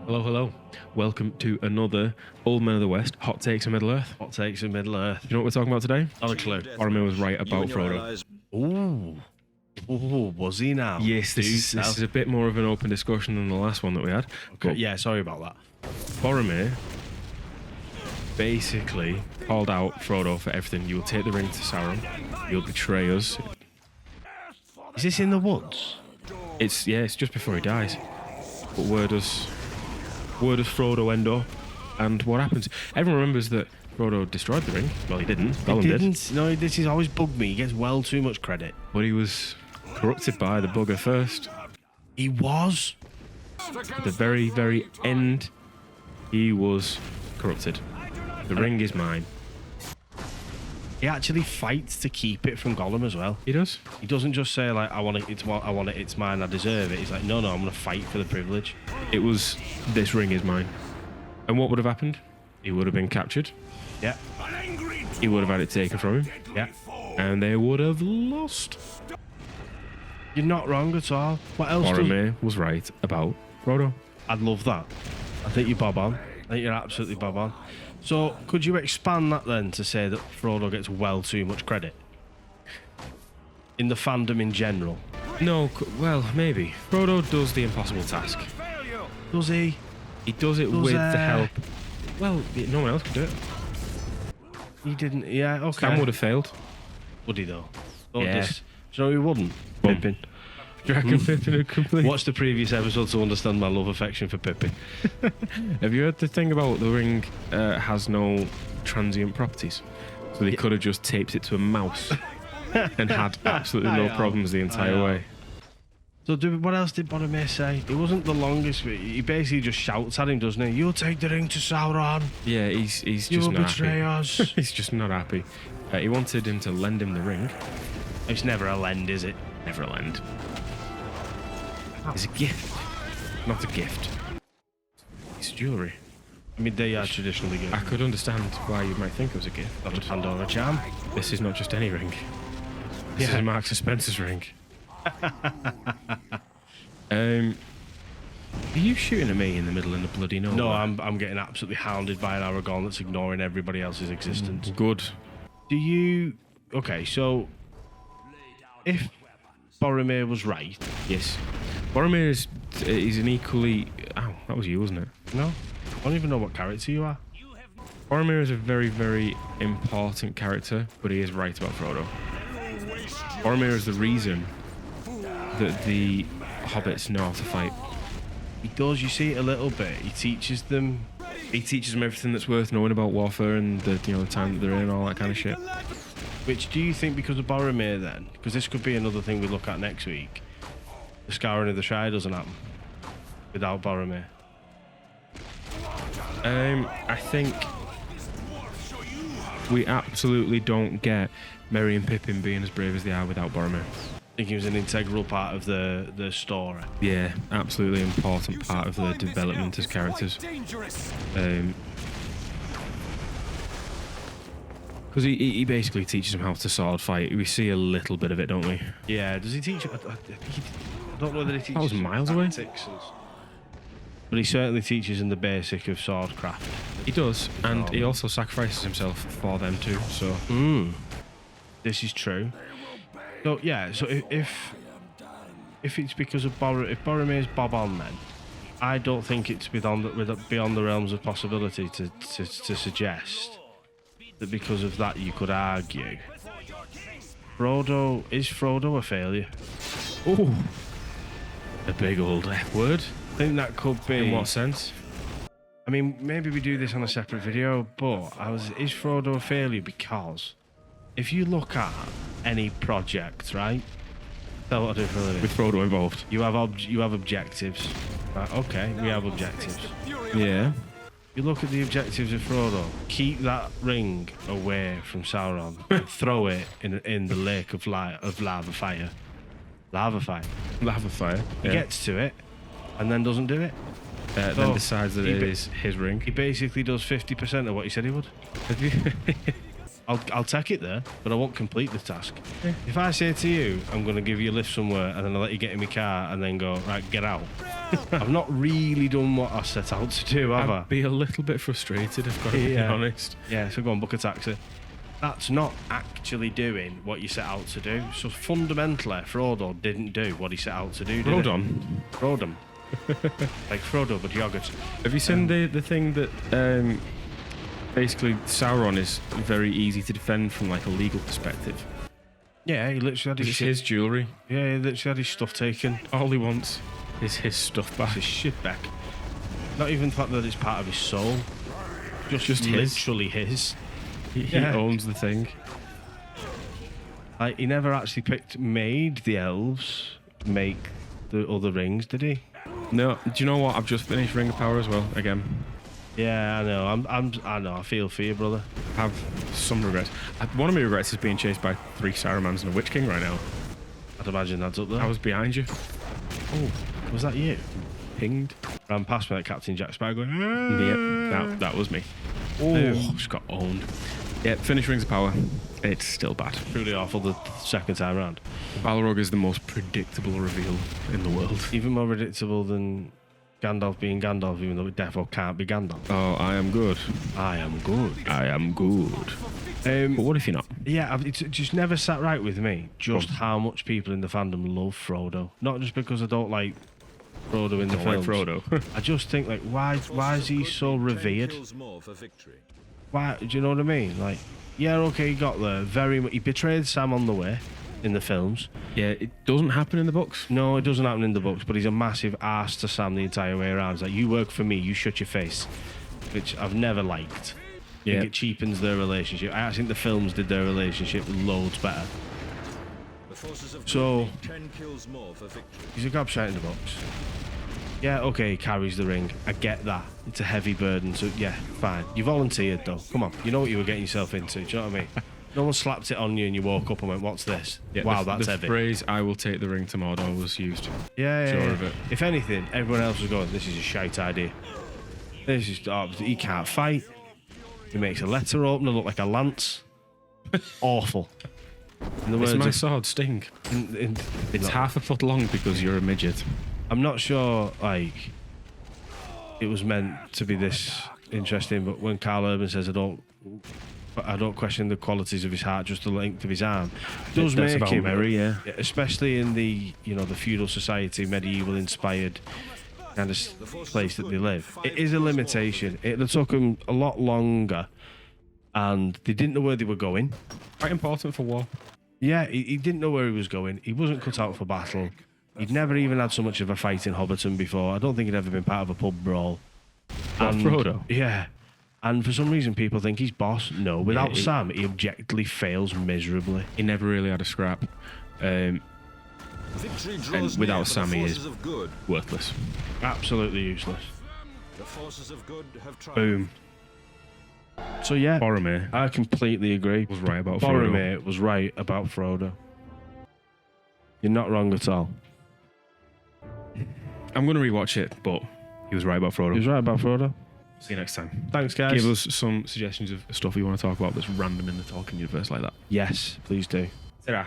Hello, hello. Welcome to another Old Men of the West, Hot Takes in Middle-earth. Hot takes in Middle-earth. Do you know what we're talking about today? Not a clue. Boromir was right about Frodo. Ooh. Ooh, was he now? Yes, this is a bit more of an open discussion than the last one that we had. Okay. Yeah, sorry about that. Boromir basically called out Frodo for everything. You will take the ring to Sauron. You'll betray us. Is this in the woods? It's just before he dies. But where does Frodo end up? And what happens? Everyone remembers that Frodo destroyed the ring. Well, he didn't. Gollum did. No, this has always bugged me. He gets well too much credit. But he was corrupted by the bugger first. He was? At the very, very end, he was corrupted. The ring is mine. He actually fights to keep it from Gollum as well. He does? He doesn't just say, like, I want it, it's mine, I deserve it. He's like, no, I'm going to fight for the privilege. It was, this ring is mine. And what would have happened? He would have been captured. Yeah. He would have had it taken from him. Yeah. And they would have lost. You're not wrong at all. What else? Boromir was right about Frodo. I'd love that. I think you're bob on. I think you're absolutely bob on. So, could you expand that then to say that Frodo gets well too much credit? In the fandom in general? No, well, maybe. Frodo does the impossible task. Does he? He does it with the help. Well, no one else could do it. He didn't, yeah, okay. Sam would have failed. Would he though? Yeah. Do you know who wouldn't? Pippin. Do you reckon Pippin would complete? Watch the previous episode to understand my love affection for Pippin. Have you heard the thing about the ring has no transient properties? So they could have just taped it to a mouse and had absolutely no problems the entire way. So what else did Boromir say? It wasn't the longest. He basically just shouts at him, doesn't he? You'll take the ring to Sauron. Yeah, he's just You'll not betray happy. us. He's just not happy. He wanted him to lend him the ring. It's never a lend, is it? Never a lend. It's a gift, not a gift. It's jewellery. I mean, they are traditionally good. I could understand why you might think it was a gift. Got a Pandora charm. This is not just any ring. This is Marks and Spencer's ring. Are you shooting at me in the middle of the bloody nowhere? No, I'm getting absolutely hounded by an Aragorn that's ignoring everybody else's existence. Good. Do you... Okay, so... If Boromir was right... Yes. Boromir is an equally... Ow, that was you, wasn't it? No? I don't even know what character you are. Boromir is a very, very important character, but he is right about Frodo. Boromir is the reason that the hobbits know how to fight. He does, you see it a little bit. He teaches them everything that's worth knowing about warfare and the time that they're in and all that kind of shit. Which, do you think because of Boromir then? Because this could be another thing we look at next week. The Scouring of the Shire doesn't happen without Boromir. I think we absolutely don't get Merry and Pippin being as brave as they are without Boromir. I think he was an integral part of the story. Yeah, absolutely important part of their development as characters. Because he basically teaches them how to sword fight. We see a little bit of it, don't we? Yeah, does he teach... I don't know whether he teaches... That was miles away. But he certainly teaches in the basic of swordcraft. He does, and he also sacrifices himself for them too, so... This is true. So, yeah, so if it's because of if Boromir's bob on then, I don't think it's beyond the realms of possibility to suggest that because of that you could argue. Is Frodo a failure? Ooh. A big old F word. I think that could be... In what sense? I mean, maybe we do this on a separate video, but is Frodo a failure? Because if you look at any project, right? Tell what I do for a living. With Frodo involved. You have objectives. Right, okay, we have objectives. Yeah. You look at the objectives of Frodo. Keep that ring away from Sauron. And throw it in the lake of lava fire. Lava fire. Lava fire. He gets to it, and then doesn't do it. Then decides that it is his ring. He basically does 50% of what he said he would. I'll take it there, but I won't complete the task. Yeah. If I say to you, I'm going to give you a lift somewhere, and then I'll let you get in my car, and then go, right, get out. I've not really done what I set out to do, have I? I'd be a little bit frustrated, if I've got to be honest. Yeah, so go on, book a taxi. That's not actually doing what you set out to do. So fundamentally, Frodo didn't do what he set out to do, did he? Frodon. Like Frodo, but yogurt. Have you seen the thing that basically Sauron is very easy to defend from like a legal perspective? Yeah, he literally had his jewellery. Yeah, he literally had his stuff taken. All he wants is his stuff back. His shit back. Not even the fact that it's part of his soul. Just literally his. He owns the thing. Like, he never actually made the elves make the other rings, did he? No. Do you know what? I've just finished Ring of Power as well again. Yeah, I know. I know. I feel for you, brother. I have some regrets. One of my regrets is being chased by 3 Sarumans and a Witch King right now. I'd imagine that's up there. I was behind you. Oh, was that you? Pinged. Ran past me like Captain Jack Sparrow going. Yep, that was me. Oh, just got owned. Yeah, finish Rings of Power. It's still bad. Truly awful the second time round. Balrog is the most predictable reveal in the world. Even more predictable than Gandalf being Gandalf, even though it definitely can't be Gandalf. Oh, I am good. I am good. I am good. But what if you're not? Yeah, it's just never sat right with me just how much people in the fandom love Frodo. Not just because I don't like Frodo in the films. Like Frodo. I just think, like, why is he so revered? Why? Do you know what I mean? Like, yeah, okay, he got there very much. He betrayed Sam on the way in the films. Yeah, it doesn't happen in the books. No, it doesn't happen in the books, but he's a massive arse to Sam the entire way around. It's like, you work for me, you shut your face, which I've never liked. I think it cheapens their relationship. I actually think the films did their relationship loads better. So, he's a gobshite in the box. Yeah, okay, he carries the ring. I get that. It's a heavy burden, so yeah, fine. You volunteered, though. Come on, you know what you were getting yourself into. Do you know what I mean? No one slapped it on you and you woke up and went, what's this? Yeah, wow, that's heavy. The phrase, I will take the ring to Mordor, was used. Yeah. Of it. If anything, everyone else was going, this is a shite idea. This is, he can't fight. He makes a letter opener look like a lance. Awful. It's my sword, Sting. It's half a foot long because you're a midget. I'm not sure, like, it was meant to be this interesting, but when Carl Urban says I don't question the qualities of his heart, just the length of his arm, it does make him Mary, yeah. Especially in the the feudal society, medieval inspired kind of place that they live. It is a limitation. It took them a lot longer, and they didn't know where they were going. Quite important for war. Yeah, he didn't know where he was going. He wasn't cut out for battle. He'd never even had so much of a fight in Hobbiton before. I don't think he'd ever been part of a pub brawl. And Frodo? Yeah. And for some reason, people think he's boss. No, without Sam, he objectively fails miserably. He never really had a scrap. And without Sam, he is worthless. Absolutely useless. The forces of good have tried. Boom. So yeah, Boromir. I completely agree. Was right about Frodo. Boromir was right about Frodo. You're not wrong at all. I'm going to rewatch it, but he was right about Frodo. He was right about Frodo. See you next time. Thanks, guys. Give us some suggestions of stuff you want to talk about that's random in the Tolkien universe like that. Yes, please do. Ta-ra.